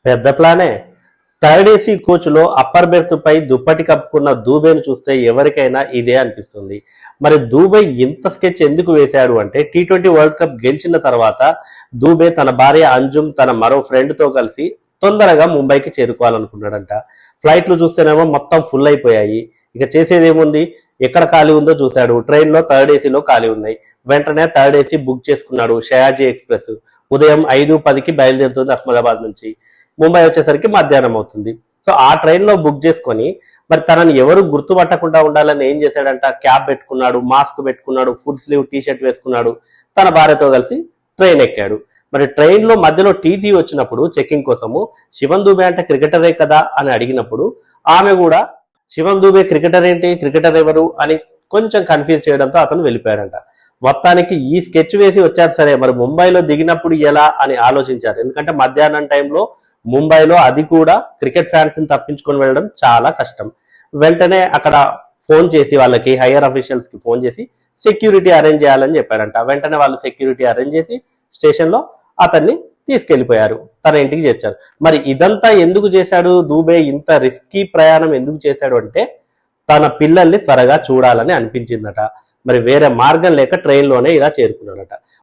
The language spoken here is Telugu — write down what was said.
పెద్ద ప్లానే. థర్డ్ ఏసీ కోచ్లో అప్పర్ బెర్త్ పై దుప్పటి కప్పుకున్న దూబేను చూస్తే ఎవరికైనా ఇదే అనిపిస్తుంది. మరి దూబే ఇంత స్కెచ్ ఎందుకు వేశాడు అంటే T20 వరల్డ్ కప్ గెలిచిన తర్వాత దూబే తన భార్య అంజుమ్ తన మరో ఫ్రెండ్తో కలిసి తొందరగా ముంబైకి చేరుకోవాలనుకున్నాడంట. ఫ్లైట్లు చూస్తేనేమో మొత్తం ఫుల్ అయిపోయాయి. ఇక చేసేది ఏముంది, ఎక్కడ ఖాళీ ఉందో చూశాడు. ట్రైన్లో థర్డ్ ఏసీలో ఖాళీ ఉన్నాయి. వెంటనే థర్డ్ ఏసీ బుక్ చేసుకున్నాడు. షయాజీ ఎక్స్ప్రెస్ ఉదయం 5:10కి బయలుదేరుతుంది అహ్మదాబాద్ నుంచి. ముంబై వచ్చేసరికి మధ్యాహ్నం అవుతుంది. సో ఆ ట్రైన్లో బుక్ చేసుకొని మరి తనని ఎవరు గుర్తుపట్టకుండా ఉండాలని ఏం చేశాడంట, క్యాప్ పెట్టుకున్నాడు, మాస్క్ పెట్టుకున్నాడు, ఫుల్ స్లీవ్ టీ షర్ట్ వేసుకున్నాడు, తన భార్యతో కలిసి ట్రైన్ ఎక్కాడు. మరి ట్రైన్లో మధ్యలో టీటీ వచ్చినప్పుడు చెకింగ్ కోసము శివన్ దూబే అంటే క్రికెటరే కదా అని అడిగినప్పుడు ఆమె కూడా శివన్ దూబే క్రికెటర్ ఏంటి, క్రికెటర్ ఎవరు అని కొంచెం కన్ఫ్యూజ్ చేయడంతో అతను వెళ్ళిపోయాడంట. మొత్తానికి ఈ స్కెచ్ వేసి వచ్చారు. సరే, మరి ముంబైలో దిగినప్పుడు ఎలా అని ఆలోచించారు. ఎందుకంటే మధ్యాహ్నం టైంలో ముంబైలో అది కూడా క్రికెట్ ఫ్యాన్స్ ని తప్పించుకొని వెళ్ళడం చాలా కష్టం. వెంటనే అక్కడ ఫోన్ చేసి వాళ్ళకి హైయర్ అఫీషియల్స్ కి ఫోన్ చేసి సెక్యూరిటీ అరేంజ్ చేయాలని చెప్పారంట. వెంటనే వాళ్ళు సెక్యూరిటీ అరేంజ్ చేసి స్టేషన్ లో అతన్ని తీసుకెళ్లిపోయారు, తన ఇంటికి చేర్చారు. మరి ఇదంతా ఎందుకు చేశాడు దూబే, ఇంత రిస్కీ ప్రయాణం ఎందుకు చేశాడు అంటే తన పిల్లల్ని త్వరగా చూడాలని అనిపించిందట. మరి వేరే మార్గం లేక ట్రైన్లోనే ఇలా చేరుకున్నాడట.